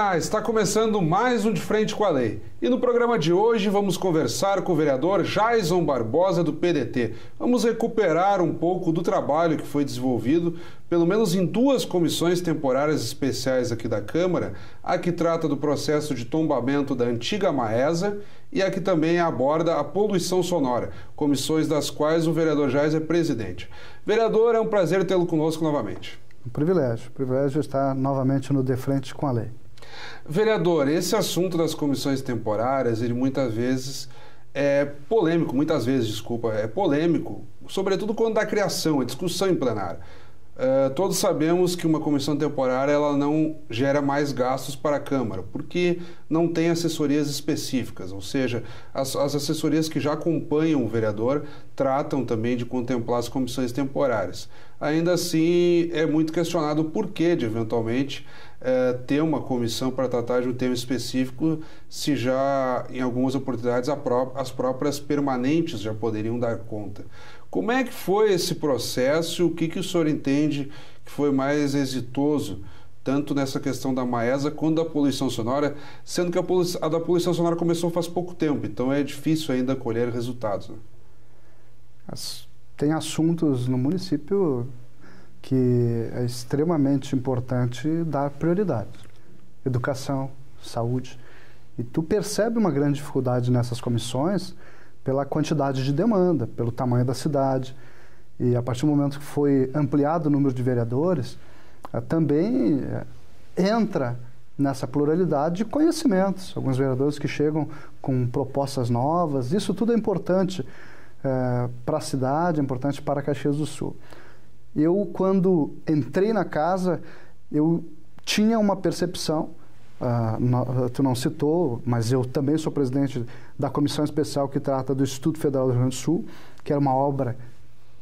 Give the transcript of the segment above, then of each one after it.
Olá, está começando mais um De Frente com a Lei. E no programa de hoje vamos conversar com o vereador Jaison Barbosa do PDT. Vamos recuperar um pouco do trabalho que foi desenvolvido, pelo menos em duas comissões temporárias especiais aqui da Câmara, a que trata do processo de tombamento da antiga Maesa e a que também aborda a poluição sonora, comissões das quais o vereador Jaison é presidente. Vereador, é um prazer tê-lo conosco novamente. Um privilégio estar novamente no De Frente com a Lei. Vereador, esse assunto das comissões temporárias, ele muitas vezes é polêmico, sobretudo quando dá criação, a discussão em plenário. Todos sabemos que uma comissão temporária ela não gera mais gastos para a Câmara, porque não tem assessorias específicas, ou seja, as assessorias que já acompanham o vereador tratam também de contemplar as comissões temporárias. Ainda assim, é muito questionado o porquê de, eventualmente, ter uma comissão para tratar de um tema específico, se já, em algumas oportunidades, as próprias permanentes já poderiam dar conta. Como é que foi esse processo e o que o senhor entende que foi mais exitoso, tanto nessa questão da Maesa quanto da poluição sonora, sendo que a da poluição sonora começou faz pouco tempo, então é difícil ainda colher resultados, né? Tem assuntos no município que é extremamente importante dar prioridade. Educação, saúde. E tu percebe uma grande dificuldade nessas comissões pela quantidade de demanda, pelo tamanho da cidade. E a partir do momento que foi ampliado o número de vereadores, também entra nessa pluralidade de conhecimentos. Alguns vereadores que chegam com propostas novas. Isso tudo é importante para a cidade, é importante para Caxias do Sul. Eu, quando entrei na casa, eu tinha uma percepção, tu não citou, mas eu também sou presidente da comissão especial que trata do Instituto Federal do Rio Grande do Sul, que era uma obra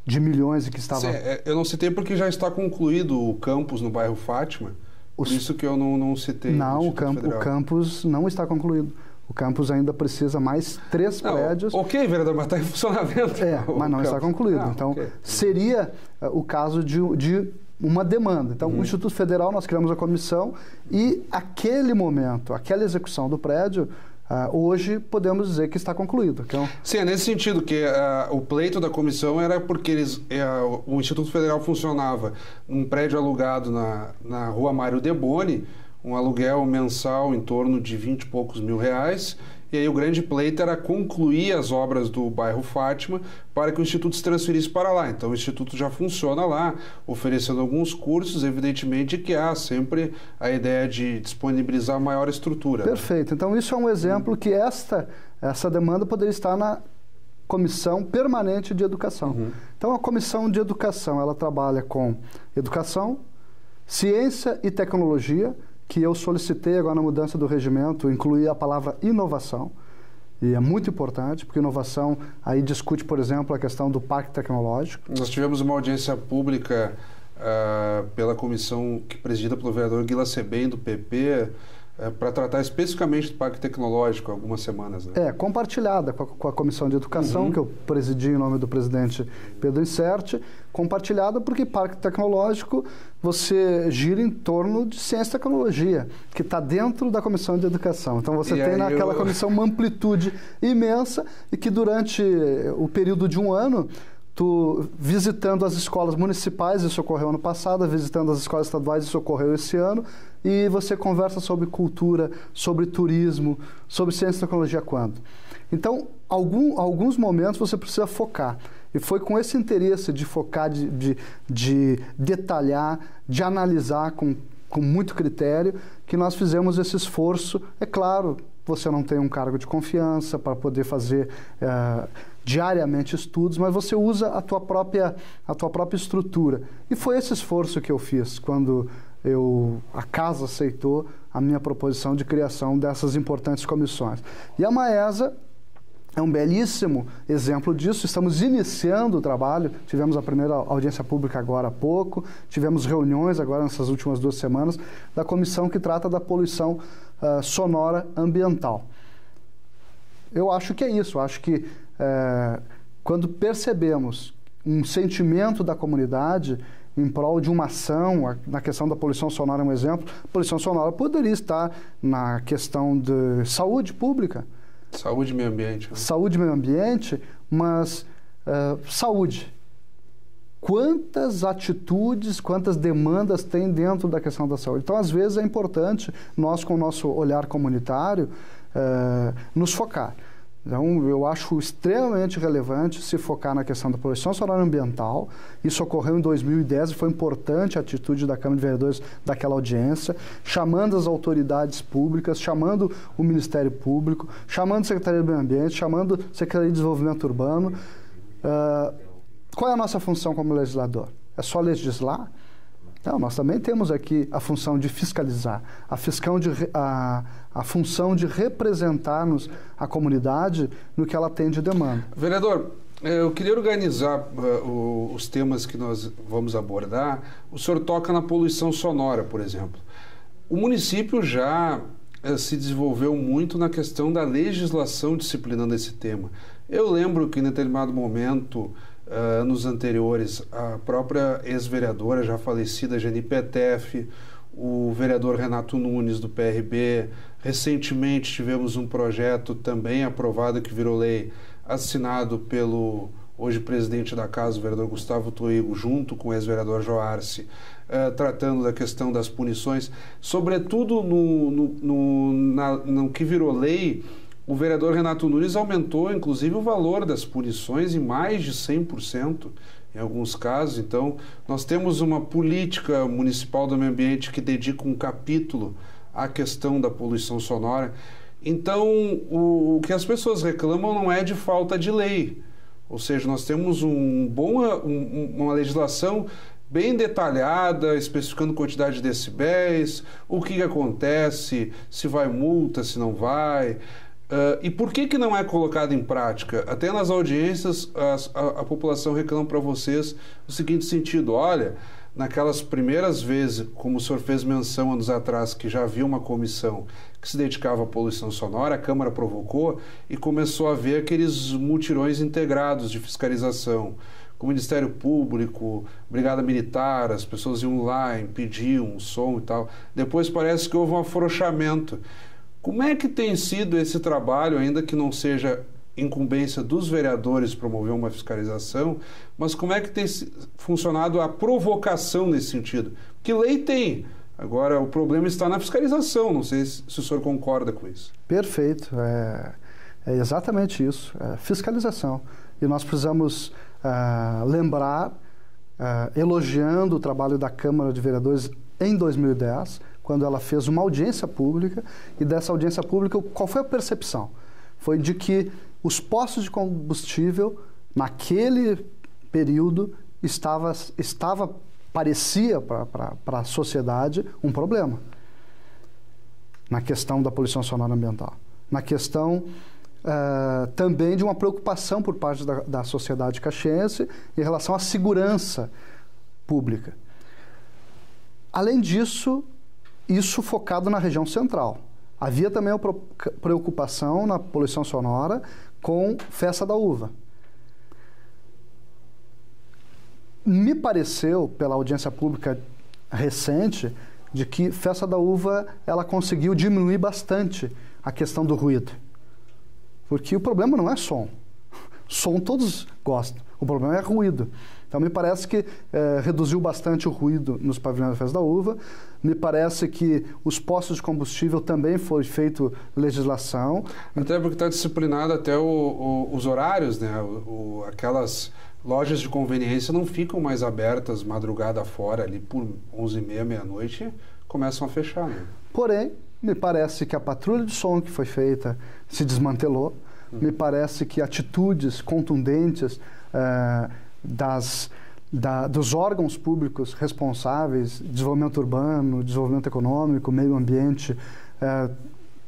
de milhões e que estava... Sim, eu não citei porque já está concluído o campus no bairro Fátima, por isso que eu não citei. Não, o campus não está concluído. O campus ainda precisa mais 3 prédios. Ok, vereador, mas está em funcionamento. Mas não está concluído. Então, okay. Seria o caso de uma demanda. Então, o Instituto Federal, nós criamos a comissão e aquele momento, aquela execução do prédio, hoje podemos dizer que está concluído. Então, sim, é nesse sentido que o pleito da comissão era porque o Instituto Federal funcionava num prédio alugado na rua Mário Deboni, um aluguel mensal em torno de 20 e poucos mil reais, e aí o grande pleito era concluir as obras do bairro Fátima para que o Instituto se transferisse para lá. Então o Instituto já funciona lá, oferecendo alguns cursos, evidentemente que há sempre a ideia de disponibilizar maior estrutura. Perfeito. Né? Então isso é um exemplo que essa demanda poderia estar na Comissão Permanente de Educação. Então a Comissão de Educação, ela trabalha com educação, ciência e tecnologia, que eu solicitei agora na mudança do regimento, incluir a palavra inovação, e é muito importante, porque inovação aí discute, por exemplo, a questão do parque tecnológico. Nós tivemos uma audiência pública pela comissão presidida pelo vereador Guila Sebem, do PP, para tratar especificamente do parque tecnológico há algumas semanas. Né? Compartilhada com a Comissão de Educação, que eu presidi em nome do presidente Pedro Incerti, compartilhada porque parque tecnológico você gira em torno de ciência e tecnologia, que está dentro da Comissão de Educação. Então você tem naquela comissão uma amplitude imensa e que durante o período de um ano, tu visitando as escolas municipais, isso ocorreu ano passado, visitando as escolas estaduais, isso ocorreu esse ano, e você conversa sobre cultura, sobre turismo, sobre ciência e tecnologia quando. Então, alguns momentos você precisa focar. E foi com esse interesse de focar, de detalhar, de analisar com muito critério, que nós fizemos esse esforço. É claro, você não tem um cargo de confiança para poder fazer diariamente estudos, mas você usa a tua própria estrutura. E foi esse esforço que eu fiz quando a casa aceitou a minha proposição de criação dessas importantes comissões. E a Maesa é um belíssimo exemplo disso. Estamos iniciando o trabalho, tivemos a primeira audiência pública agora há pouco, tivemos reuniões agora nessas últimas 2 semanas da comissão que trata da poluição sonora ambiental. Eu acho que é isso, acho que quando percebemos um sentimento da comunidade em prol de uma ação. Na questão da poluição sonora é um exemplo. A poluição sonora poderia estar na questão de saúde pública. Saúde e meio ambiente. Né? Saúde e meio ambiente, mas saúde. Quantas atitudes, quantas demandas tem dentro da questão da saúde? Então, às vezes, é importante nós, com o nosso olhar comunitário, nos focar. Então, eu acho extremamente relevante se focar na questão da poluição sonora ambiental. Isso ocorreu em 2010 e foi importante a atitude da Câmara de Vereadores daquela audiência, chamando as autoridades públicas, chamando o Ministério Público, chamando a Secretaria do Meio Ambiente, chamando a Secretaria de Desenvolvimento Urbano. Qual é a nossa função como legislador? É só legislar? Não, nós também temos aqui a função de fiscalizar, a função de representarmos a comunidade no que ela tem de demanda. Vereador, eu queria organizar os temas que nós vamos abordar. O senhor toca na poluição sonora, por exemplo. O município já se desenvolveu muito na questão da legislação disciplinando esse tema. Eu lembro que em determinado momento, anos anteriores, a própria ex-vereadora já falecida Geni Petef, o vereador Renato Nunes do PRB, recentemente tivemos um projeto também aprovado que virou lei, assinado pelo hoje presidente da casa, o vereador Gustavo Toigo, junto com o ex-vereador Joarce, tratando da questão das punições, sobretudo no que virou lei. O vereador Renato Nunes aumentou, inclusive, o valor das punições em mais de 100%, em alguns casos. Então, nós temos uma política municipal do meio ambiente que dedica um capítulo à questão da poluição sonora. Então, o que as pessoas reclamam não é de falta de lei. Ou seja, nós temos uma legislação bem detalhada, especificando quantidade de decibéis, o que acontece, se vai multa, se não vai... e por que não é colocado em prática? Até nas audiências a população reclama para vocês no seguinte sentido: olha, naquelas primeiras vezes, como o senhor fez menção anos atrás, que já havia uma comissão que se dedicava à poluição sonora, a Câmara provocou e começou a haver aqueles mutirões integrados de fiscalização, com o Ministério Público, Brigada Militar, as pessoas iam lá, impediam o som e tal. Depois parece que houve um afrouxamento. Como é que tem sido esse trabalho, ainda que não seja incumbência dos vereadores promover uma fiscalização, mas como é que tem funcionado a provocação nesse sentido? Porque lei tem, agora o problema está na fiscalização, não sei se o senhor concorda com isso. Perfeito, é exatamente isso, fiscalização. E nós precisamos lembrar, elogiando o trabalho da Câmara de Vereadores em 2010, quando ela fez uma audiência pública, e dessa audiência pública, qual foi a percepção? Foi de que os postos de combustível, naquele período, parecia para a sociedade um problema. Na questão da poluição sonora ambiental. Na questão também de uma preocupação por parte da sociedade caxiense em relação à segurança pública. Além disso, isso focado na região central. Havia também a preocupação na poluição sonora com Festa da Uva. Me pareceu, pela audiência pública recente, de que Festa da Uva ela conseguiu diminuir bastante a questão do ruído. Porque o problema não é som. Som todos gostam. O problema é ruído. Então, me parece que reduziu bastante o ruído nos pavilhões da Festa da Uva. Me parece que os postos de combustível também foi feito legislação. Até porque está disciplinado até os horários, né? Aquelas lojas de conveniência não ficam mais abertas madrugada fora, ali por 11h30, meia-noite, começam a fechar, né? Porém, me parece que a patrulha de som que foi feita se desmantelou. Me parece que atitudes contundentes dos órgãos públicos responsáveis, desenvolvimento urbano, desenvolvimento econômico, meio ambiente,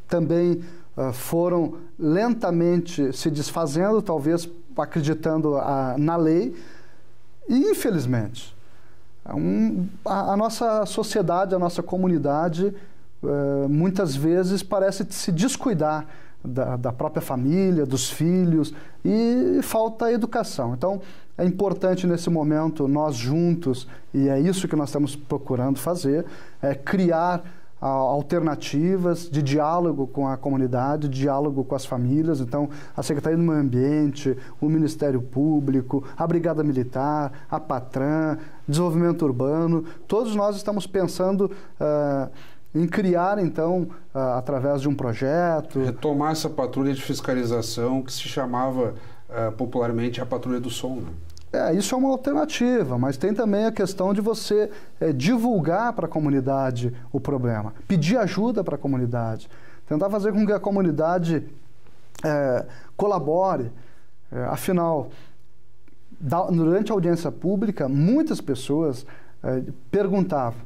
também foram lentamente se desfazendo, talvez acreditando na lei, e infelizmente a nossa sociedade, a nossa comunidade, muitas vezes parece se descuidar da própria família, dos filhos, e falta educação. Então, é importante nesse momento nós juntos, e é isso que nós estamos procurando fazer, é criar alternativas de diálogo com a comunidade, diálogo com as famílias. Então, a Secretaria do Meio Ambiente, o Ministério Público, a Brigada Militar, a Patran, Desenvolvimento Urbano, todos nós estamos pensando em criar, então, através de um projeto... Retomar essa patrulha de fiscalização que se chamava popularmente a Patrulha do Som, né? Isso é uma alternativa, mas tem também a questão de você divulgar para a comunidade o problema, pedir ajuda para a comunidade, tentar fazer com que a comunidade colabore. Afinal, durante a audiência pública, muitas pessoas perguntavam: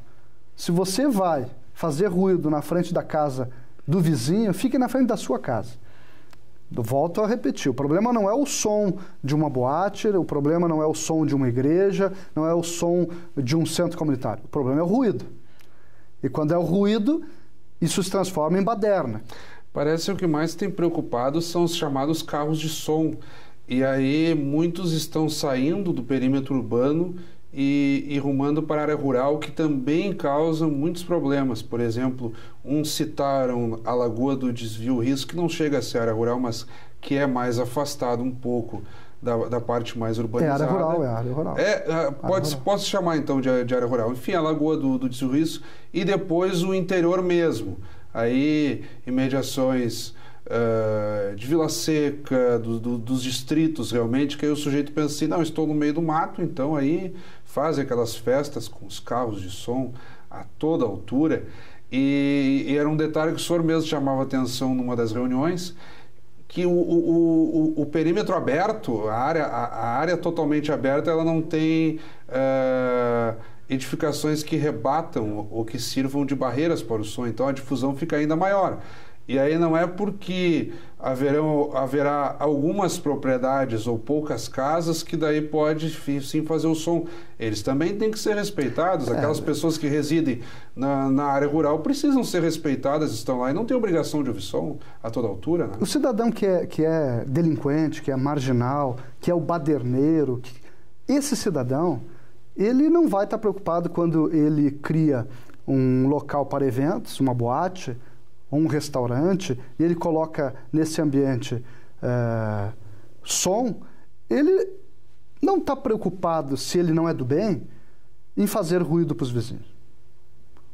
se você vai fazer ruído na frente da casa do vizinho, fique na frente da sua casa. Volto a repetir, o problema não é o som de uma boate, o problema não é o som de uma igreja, não é o som de um centro comunitário, o problema é o ruído. E quando é o ruído, isso se transforma em baderna. Parece que o que mais tem preocupado são os chamados carros de som. E aí muitos estão saindo do perímetro urbano e rumando para a área rural, que também causam muitos problemas. Por exemplo, uns citaram a Lagoa do Desvio Risco, que não chega a ser área rural, mas que é mais afastado um pouco da parte mais urbanizada. É área rural. Pode chamar então de área rural. Enfim, a Lagoa do Desvio Risco e depois o interior mesmo. Aí, imediações de Vila Seca, dos distritos realmente, que aí o sujeito pensa assim, não, estou no meio do mato, então aí fazem aquelas festas com os carros de som a toda altura, e era um detalhe que o senhor mesmo chamava atenção numa das reuniões, que o perímetro aberto, a área totalmente aberta, ela não tem edificações que rebatam ou que sirvam de barreiras para o som, então a difusão fica ainda maior. E aí não é porque haverá algumas propriedades ou poucas casas que daí pode sim fazer o som. Eles também têm que ser respeitados. Aquelas pessoas que residem na área rural precisam ser respeitadas, estão lá e não têm obrigação de ouvir som a toda altura, né? O cidadão que é delinquente, que é marginal, que é o baderneiro, esse cidadão, ele não vai estar preocupado quando ele cria um local para eventos, uma boate, um restaurante, e ele coloca nesse ambiente som, ele não está preocupado, se ele não é do bem, em fazer ruído para os vizinhos.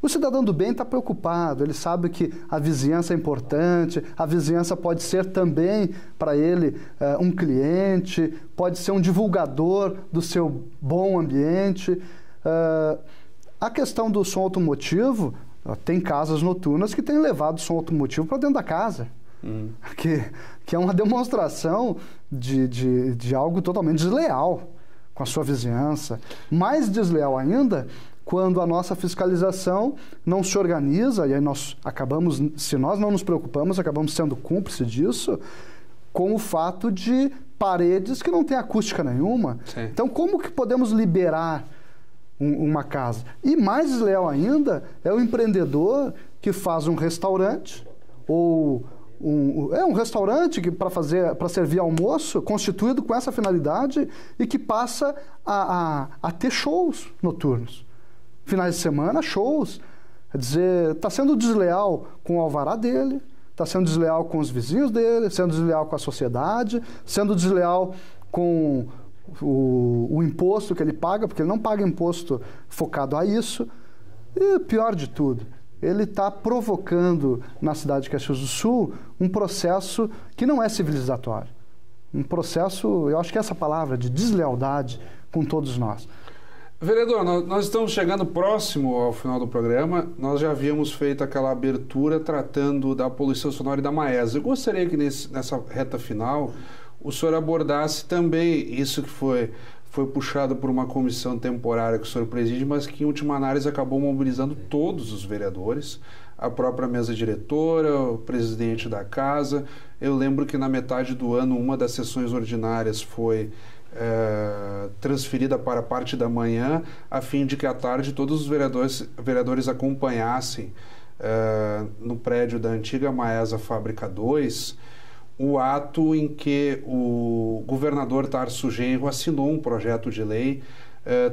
O cidadão do bem está preocupado, ele sabe que a vizinhança é importante, a vizinhança pode ser também para ele um cliente, pode ser um divulgador do seu bom ambiente. A questão do som automotivo, tem casas noturnas que têm levado som automotivo para dentro da casa, que é uma demonstração de algo totalmente desleal com a sua vizinhança. Mais desleal ainda quando a nossa fiscalização não se organiza, e aí nós acabamos, se nós não nos preocupamos, acabamos sendo cúmplice disso, com o fato de paredes que não têm acústica nenhuma. Sim. Então, como que podemos liberar uma casa? E mais desleal ainda é o empreendedor que faz um restaurante ou um restaurante que para servir almoço, constituído com essa finalidade, e que passa a ter shows noturnos. Finais de semana, shows. Quer dizer, está sendo desleal com o alvará dele, está sendo desleal com os vizinhos dele, sendo desleal com a sociedade, sendo desleal com o imposto que ele paga, porque ele não paga imposto focado a isso. E pior de tudo, ele está provocando na cidade de Caxias do Sul um processo que não é civilizatório. Um processo, eu acho que é essa palavra, de deslealdade com todos nós. Vereador, nós estamos chegando próximo ao final do programa. Nós já havíamos feito aquela abertura tratando da poluição sonora e da Maesa. Eu gostaria que nessa reta final o senhor abordasse também isso que foi puxado por uma comissão temporária que o senhor preside, mas que em última análise acabou mobilizando todos os vereadores, a própria mesa diretora, o presidente da casa. Eu lembro que na metade do ano uma das sessões ordinárias foi transferida para a parte da manhã, a fim de que à tarde todos os vereadores acompanhassem no prédio da antiga Maesa Fábrica 2 o ato em que o governador Tarso Genro assinou um projeto de lei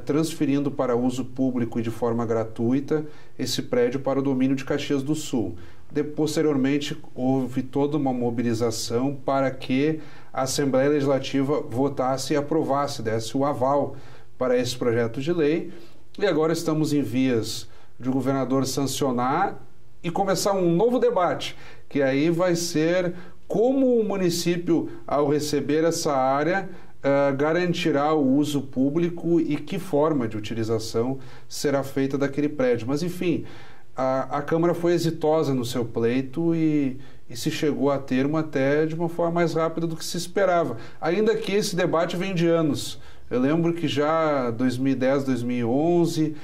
transferindo para uso público e de forma gratuita esse prédio para o domínio de Caxias do Sul. Posteriormente, houve toda uma mobilização para que a Assembleia Legislativa votasse e aprovasse, desse o aval para esse projeto de lei. E agora estamos em vias de o governador sancionar e começar um novo debate, que aí vai ser como o município, ao receber essa área, garantirá o uso público e que forma de utilização será feita daquele prédio. Mas, enfim, a Câmara foi exitosa no seu pleito e se chegou a termo até de uma forma mais rápida do que se esperava. Ainda que esse debate vem de anos. Eu lembro que já em 2010, 2011,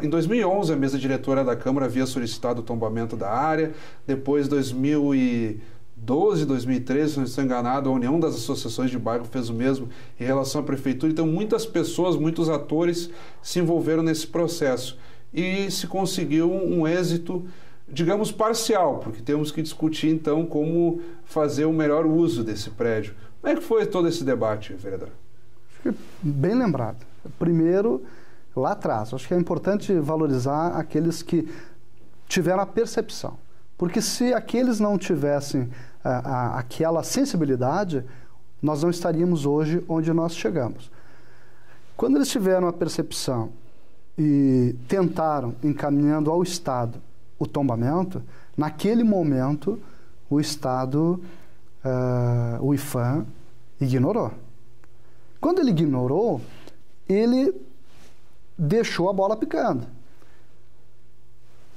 em 2011 a mesa diretora da Câmara havia solicitado o tombamento da área. Depois, 2012, 2013, se não estou enganado, a União das Associações de Bairro fez o mesmo em relação à Prefeitura. Então, muitas pessoas, muitos atores se envolveram nesse processo. E se conseguiu um êxito, digamos, parcial, porque temos que discutir, então, como fazer o melhor uso desse prédio. Como é que foi todo esse debate, vereador? Acho que bem lembrado. Primeiro, lá atrás, acho que é importante valorizar aqueles que tiveram a percepção. Porque se aqueles não tivessem aquela sensibilidade, nós não estaríamos hoje onde nós chegamos. Quando eles tiveram a percepção e tentaram, encaminhando ao Estado o tombamento, naquele momento o Estado, o IPHAN, ignorou. Quando ele ignorou, ele deixou a bola picando.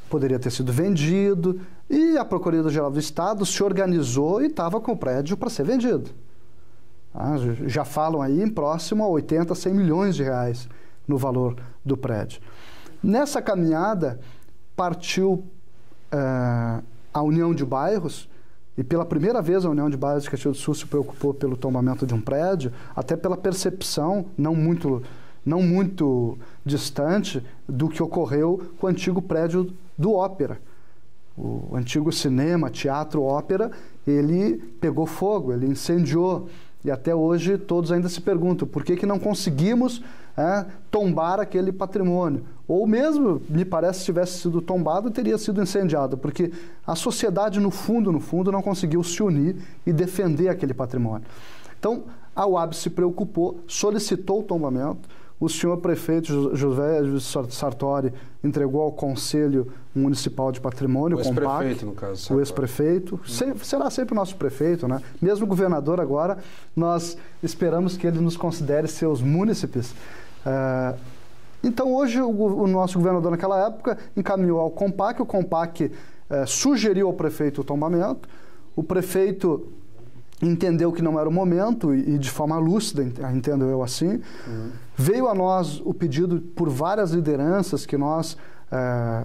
Poderia ter sido vendido, e a Procuradoria-Geral do Estado se organizou e estava com o prédio para ser vendido. Já falam aí em próximo a 80, 100 milhões de reais no valor do prédio. Nessa caminhada, partiu a União de Bairros, e pela primeira vez a União de Bairros de Caxias do Sul se preocupou pelo tombamento de um prédio, até pela percepção não muito distante do que ocorreu com o antigo prédio do Ópera. O antigo cinema, teatro, ópera, ele pegou fogo, ele incendiou. E até hoje todos ainda se perguntam por que não conseguimos tombar aquele patrimônio. Ou mesmo, me parece, se tivesse sido tombado, teria sido incendiado, porque a sociedade, no fundo, não conseguiu se unir e defender aquele patrimônio. Então, a UAB se preocupou, solicitou o tombamento. O senhor prefeito José Sartori entregou ao Conselho Municipal de Patrimônio, o ex-prefeito, no caso. Sartori. O ex-prefeito. Será sempre o nosso prefeito, né? Mesmo o governador agora, nós esperamos que ele nos considere seus munícipes. Então, hoje, o nosso governador, naquela época, encaminhou ao COMPAC. O COMPAC sugeriu ao prefeito o tombamento. O prefeito entendeu que não era o momento e de forma lúcida, entendo eu assim. Veio a nós o pedido por várias lideranças que nós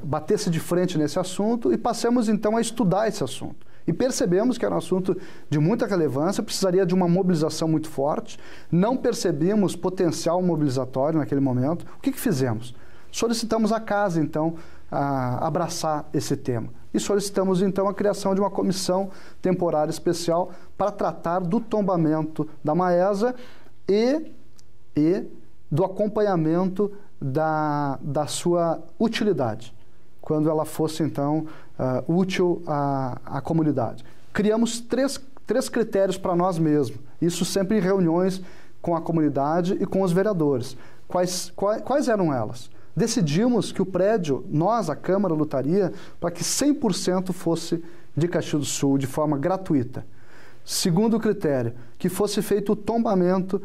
batesse de frente nesse assunto e passamos então a estudar esse assunto. E percebemos que era um assunto de muita relevância, precisaria de uma mobilização muito forte. Não percebíamos potencial mobilizatório naquele momento. O que fizemos? Solicitamos à casa, então, a abraçar esse tema. E solicitamos, então, a criação de uma comissão temporária especial para tratar do tombamento da Maesa e do acompanhamento da sua utilidade, quando ela fosse, então, útil à comunidade. Criamos três critérios para nós mesmos, isso sempre em reuniões com a comunidade e com os vereadores. Quais eram elas? Decidimos que o prédio, nós, a Câmara, lutaria para que 100% fosse de Caxias do Sul, de forma gratuita. Segundo critério, que fosse feito o tombamento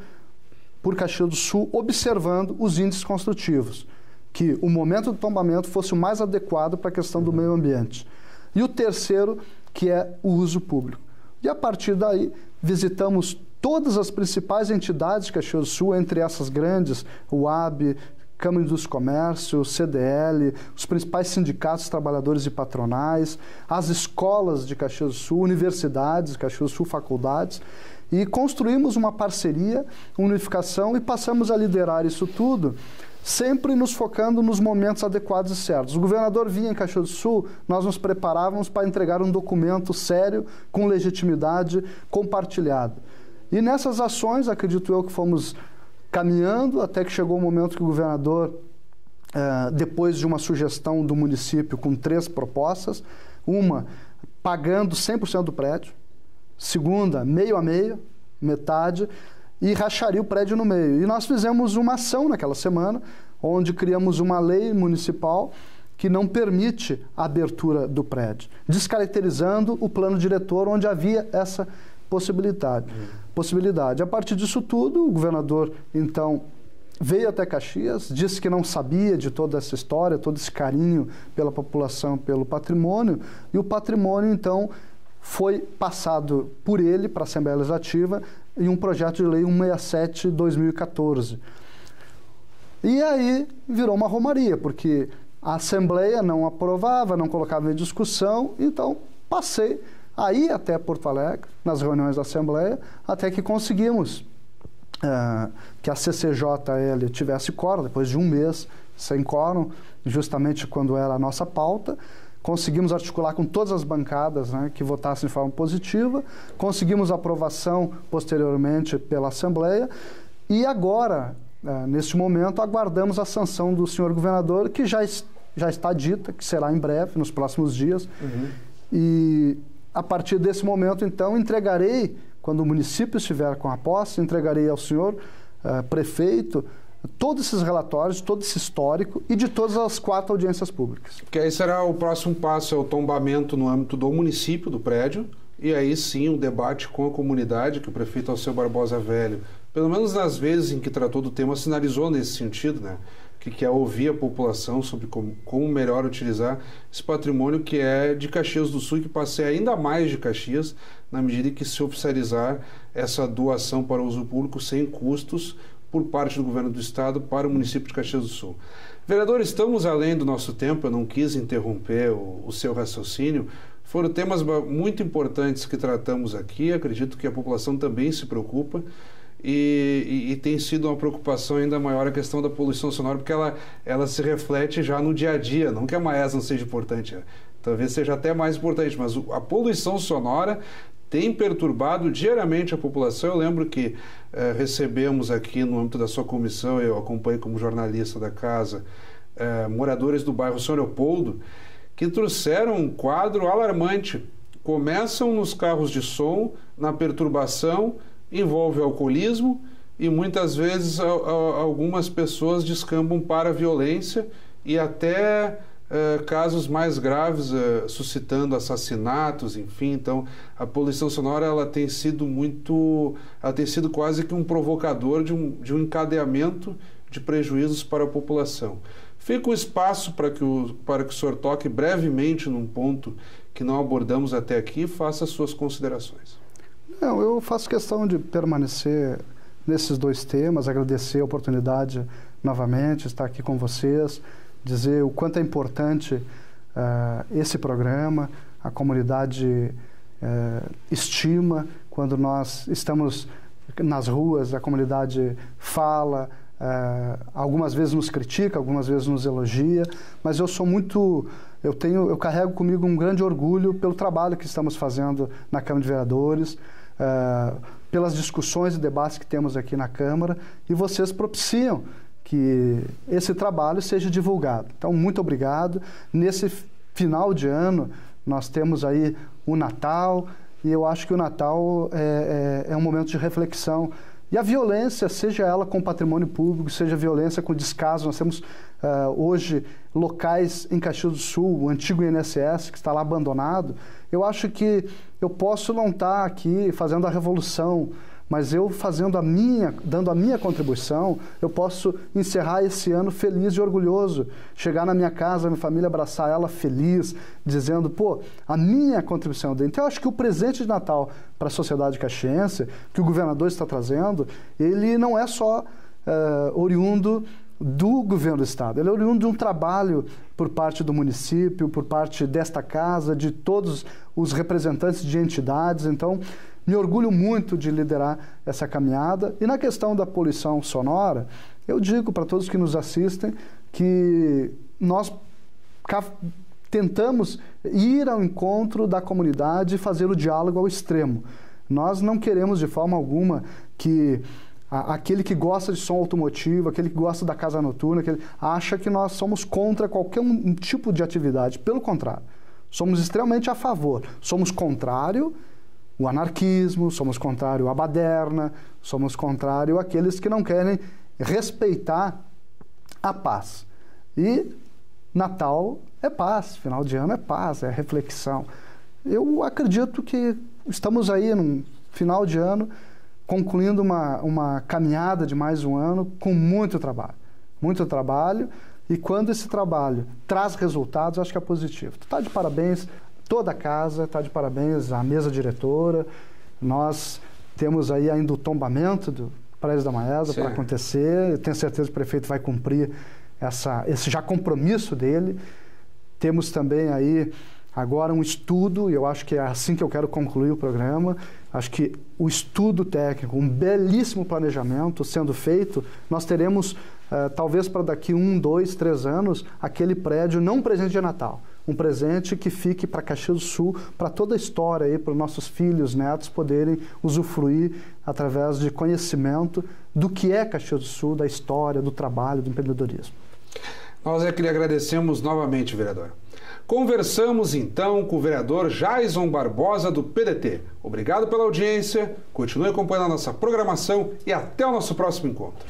por Caxias do Sul, observando os índices construtivos, que o momento do tombamento fosse o mais adequado para a questão do meio ambiente. E o terceiro, que é o uso público. E a partir daí, visitamos todas as principais entidades de Caxias do Sul, entre essas grandes, o UAB, Câmara de Indústria e Comércio, CDL, os principais sindicatos, trabalhadores e patronais, as escolas de Caxias do Sul, universidades de Caxias do Sul, faculdades, E construímos uma parceria, unificação e passamos a liderar isso tudo, sempre nos focando nos momentos adequados e certos. O governador vinha em Caxias do Sul, nós nos preparávamos para entregar um documento sério, com legitimidade, compartilhado. E nessas ações, acredito eu que fomos caminhando, até que chegou o momento que o governador, depois de uma sugestão do município com 3 propostas, uma, pagando 100% do prédio, segunda, meio a meio, metade, e racharia o prédio no meio. E nós fizemos uma ação naquela semana, onde criamos uma lei municipal que não permite a abertura do prédio, descaracterizando o plano diretor onde havia essa possibilidade. A partir disso tudo, o governador, então, veio até Caxias, disse que não sabia de toda essa história, todo esse carinho pela população, pelo patrimônio, e o patrimônio, então, foi passado por ele para a Assembleia Legislativa em um projeto de lei 167/2014. E aí virou uma romaria, porque a Assembleia não aprovava, não colocava em discussão, então passei a ir até Porto Alegre, nas reuniões da Assembleia, até que conseguimos que a CCJL tivesse quórum, depois de um mês sem quórum, justamente quando era a nossa pauta. Conseguimos articular com todas as bancadas, né, que votassem de forma positiva, conseguimos aprovação posteriormente pela Assembleia e agora, neste momento, aguardamos a sanção do senhor governador, que já está dita, que será em breve, nos próximos dias. E a partir desse momento, então, entregarei, quando o município estiver com a posse, entregarei ao senhor prefeito todos esses relatórios, todo esse histórico e de todas as 4 audiências públicas. Porque aí será o próximo passo, é o tombamento no âmbito do município, do prédio, e aí sim um debate com a comunidade, que o prefeito Alceu Barbosa Velho, pelo menos nas vezes em que tratou do tema, sinalizou nesse sentido, né? Que quer ouvir a população sobre como melhor utilizar esse patrimônio que é de Caxias do Sul e que passeia ainda mais de Caxias na medida em que se oficializar essa doação para uso público sem custos por parte do governo do estado para o município de Caxias do Sul. Vereador, estamos além do nosso tempo, eu não quis interromper o seu raciocínio. Foram temas muito importantes que tratamos aqui, acredito que a população também se preocupa e tem sido uma preocupação ainda maior a questão da poluição sonora, porque ela se reflete já no dia a dia, não que a Maes não seja importante, talvez seja até mais importante, mas a poluição sonora tem perturbado diariamente a população. Eu lembro que recebemos aqui no âmbito da sua comissão, eu acompanho como jornalista da casa, moradores do bairro São Leopoldo, que trouxeram um quadro alarmante. Começam nos carros de som, na perturbação, envolve alcoolismo e muitas vezes algumas pessoas descambam para a violência e até casos mais graves, suscitando assassinatos, enfim. Então a poluição sonora ela tem sido quase que um provocador de um encadeamento de prejuízos para a população. Fica o espaço para que o senhor toque brevemente num ponto que não abordamos até aqui e faça as suas considerações. Não, eu faço questão de permanecer nesses 2 temas, agradecer a oportunidade novamente, estar aqui com vocês, dizer o quanto é importante esse programa, a comunidade estima, quando nós estamos nas ruas, a comunidade fala, algumas vezes nos critica, algumas vezes nos elogia, mas eu carrego comigo um grande orgulho pelo trabalho que estamos fazendo na Câmara de Vereadores, pelas discussões e debates que temos aqui na Câmara, e vocês propiciam que esse trabalho seja divulgado. Então, muito obrigado. Nesse final de ano, nós temos aí o Natal, e eu acho que o Natal é um momento de reflexão. E a violência, seja ela com patrimônio público, seja violência com descaso, nós temos hoje locais em Caxias do Sul, o antigo INSS, que está lá abandonado. Eu acho que eu posso não estar aqui fazendo a revolução, mas eu dando a minha contribuição, eu posso encerrar esse ano feliz e orgulhoso, chegar na minha casa, minha família, abraçar ela feliz, dizendo, pô, a minha contribuição dentro. Então, eu acho que o presente de Natal para a sociedade caxiense, que o governador está trazendo, ele não é só oriundo do governo do estado, ele é oriundo de um trabalho por parte do município, por parte desta casa, de todos os representantes de entidades. Então, Me orgulho muito de liderar essa caminhada. E na questão da poluição sonora, eu digo para todos que nos assistem que nós tentamos ir ao encontro da comunidade e fazer o diálogo ao extremo. Nós não queremos de forma alguma que aquele que gosta de som automotivo, aquele que gosta da casa noturna, aquele acha que nós somos contra qualquer tipo de atividade. Pelo contrário, somos extremamente a favor. Somos contrário ao anarquismo, somos contrário à baderna, somos contrário àqueles que não querem respeitar a paz. E Natal é paz, final de ano é paz, é reflexão. Eu acredito que estamos aí num final de ano, concluindo uma caminhada de mais um ano com muito trabalho, e quando esse trabalho traz resultados, acho que é positivo. Está de parabéns toda a casa, está de parabéns a mesa diretora. Nós temos aí ainda o tombamento do Prédio da Maesa para acontecer. Eu tenho certeza que o prefeito vai cumprir esse já compromisso dele. Temos também aí agora um estudo, e eu acho que é assim que eu quero concluir o programa. Acho que o estudo técnico, um belíssimo planejamento sendo feito, nós teremos, talvez para daqui 1, 2, 3 anos, aquele prédio não um presente de Natal, um presente que fique para Caxias do Sul, para toda a história aí, para os nossos filhos, netos poderem usufruir através de conhecimento do que é Caxias do Sul, da história, do trabalho, do empreendedorismo. Nós é que lhe agradecemos novamente, vereador. Conversamos então com o vereador Jaison Barbosa, do PDT. Obrigado pela audiência, continue acompanhando a nossa programação e até o nosso próximo encontro.